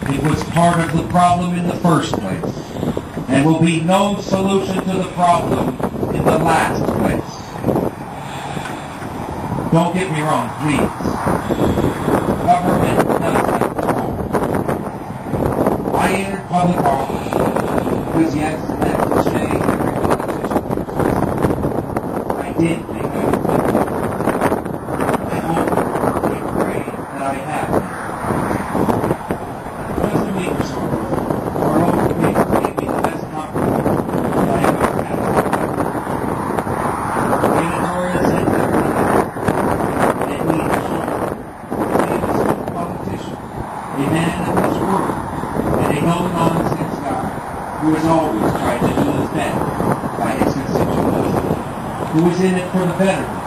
It was part of the problem in the first place, and will be no solution to the problem in the last place. Don't get me wrong, please. Government does have control. I entered public office because, yes, that cliche, every politician. I did think I was good. I hope and pray that I have. Just a week or so ago, our local paper gave me the best compliment that I ever had. The editorial said that we have shown a smooth politician, a man of his word, and a no-nonsense guy who has always tried to do his best by his constituents, who is in it for the betterment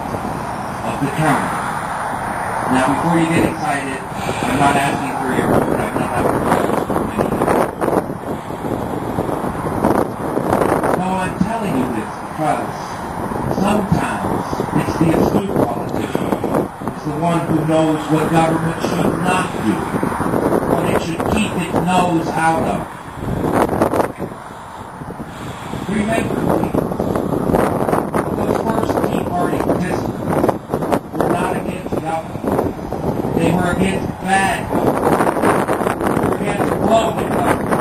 of the county. Now, before you get excited, I'm not asking for your vote. I've done that for many years. No, I'm telling you this because sometimes it's the astute politician. It's the one who knows what government should not do, what it should keep its nose out of. Remember, please, those first Tea Party participants were not against alcohol. They were against bad government. They were against bloated government.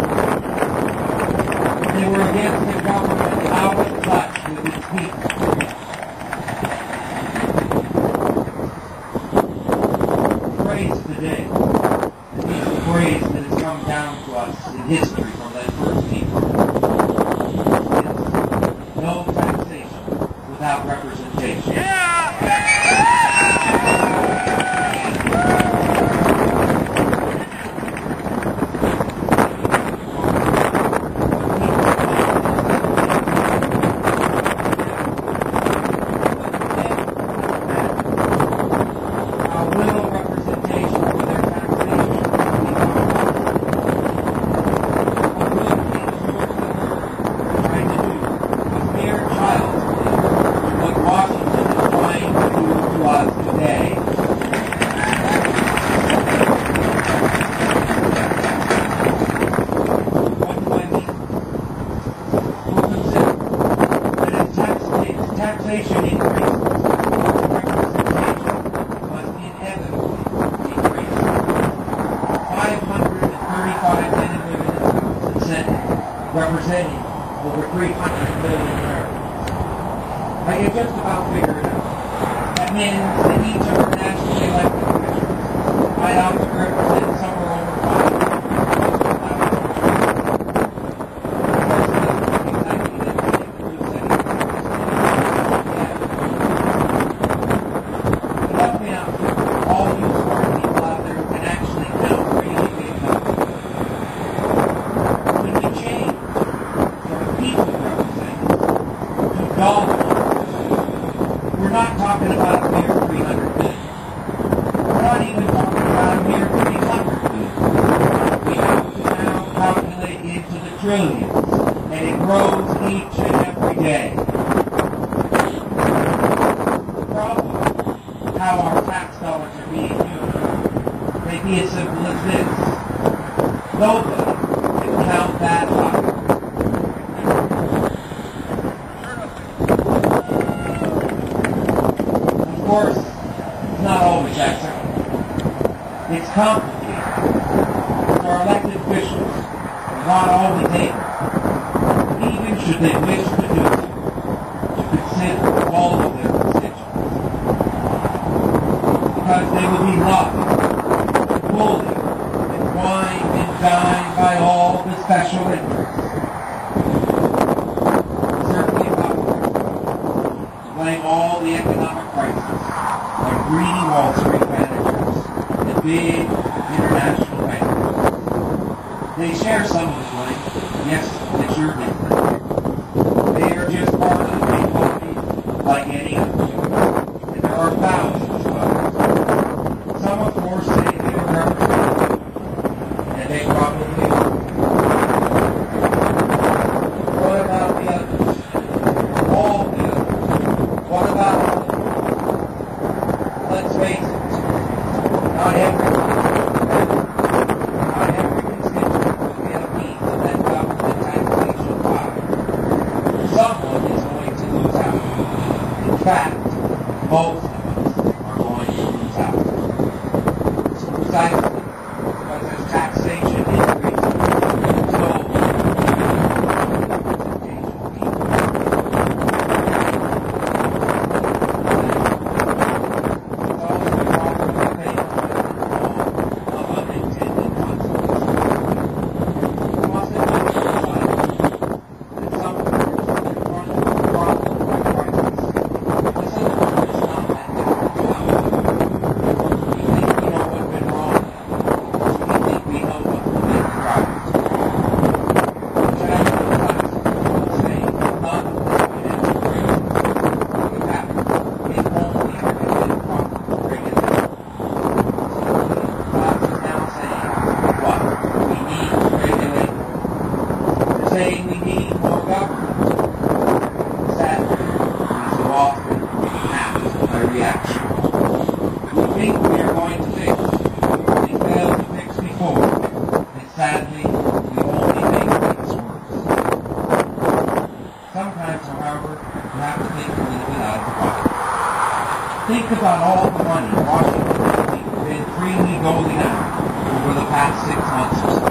They were against the government out of touch with its people. Praise today, the piece of praise that has come down to us in history from that first Tea Party. No taxation without representation. Taxation increases, representation must inevitably decrease. 535 men and women in the House and Senate, representing over 300 million Americans. I can just about figure it out. That means that each of our nationally elected officials might ought to represent somewhere over 500,000. We're not talking about a mere 300 million. We're not even talking about a mere 300 million. We have to now calculate into the trillions, and it grows each and every day. The problem, how our tax dollars are being used, may be as simple as this. Nobody can count that high. Of course, it's not always that simple. It's complicated. Our elected officials are not always able, even should they wish to do so, to consider all of their constituents. Because they will be loved, bullied, and wined and dined by all the special interests. Certainly not to blame all the economic crisis on greedy Wall Street managers and big international bankers. They share some of the blame. Yes, it's your business. They are just part of the big party like any other. And there are thousands of others. Some, of course, say they are representative. And they probably are. What about the others? All the others. What about all? Let's face it. Not every constituent saying we need more government. Sadly, we so often act by reaction. We think we are going to fix. We failed to fix before, and sadly, we only make things worse. Sometimes, however, you have to think a little bit out of the box. Think about all the money Washington has been freely doling out over the past 6 months or so.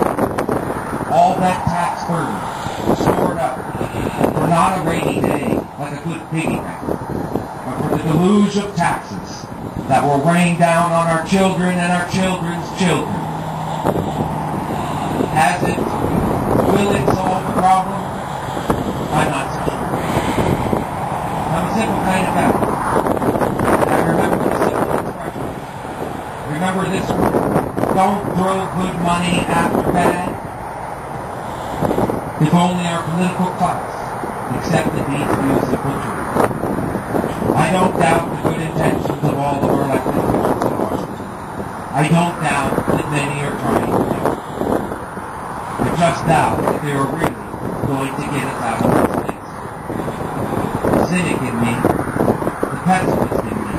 All that tax burden stored up for not a rainy day like a good piggy bank, but for the deluge of taxes that will rain down on our children and our children's children. Will it solve the problem? I'm not so sure. I'm a simple kind of guy. I remember the simple expression. Remember this one? Don't throw good money after bad. If only our political class accepted these views of butchery. I don't doubt the good intentions of all of our elected officials in Washington. I don't doubt that many are trying to do. I just doubt that they are really going to get us out of this place. The cynic in me, the pessimist in me,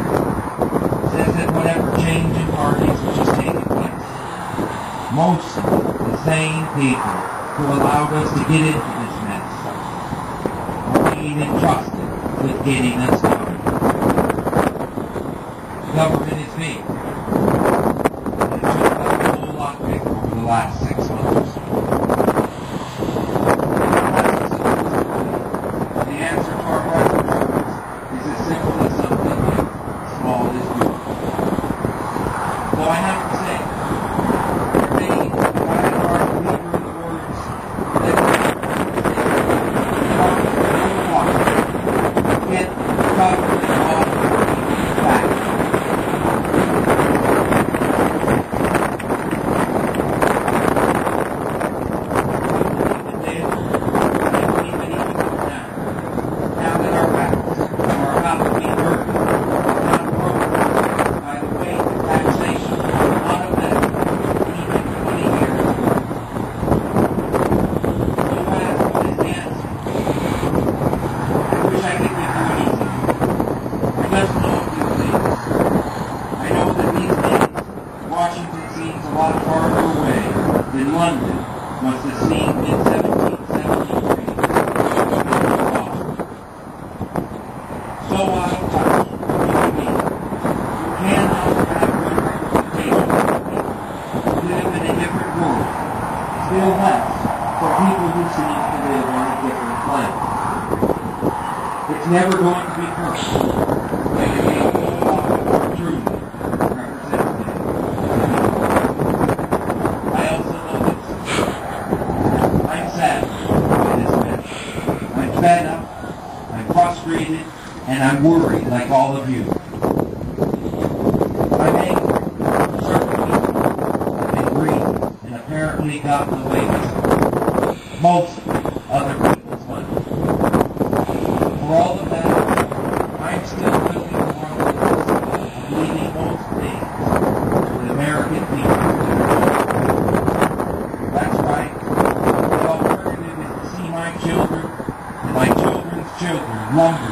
says that whatever change in parties which is taking place, mostly the same people who allowed us to get into this mess are being entrusted with getting us out. Government is big, and it should have gotten a whole lot bigger over the last 6 months or so. The answer to our present troubles is as simple as something like small is beautiful. Though I have to say, Washington seems a lot farther away than London must have seemed in 1773. So out of touch with me. You cannot have good representation of people who live in a different world, still less for people who seem to live on a different planet. It's never going to be perfect, but it may a whole lot more truly representative. I'm fed up, I'm frustrated, and I'm worried like all of you. I'm angry, certainly, and greedy, and apparently gotten away with most other people's money. For all of that, I'm still living the wrongness of leaving most things to the American people. That's right. The alternative is to see my children and my children's children lumber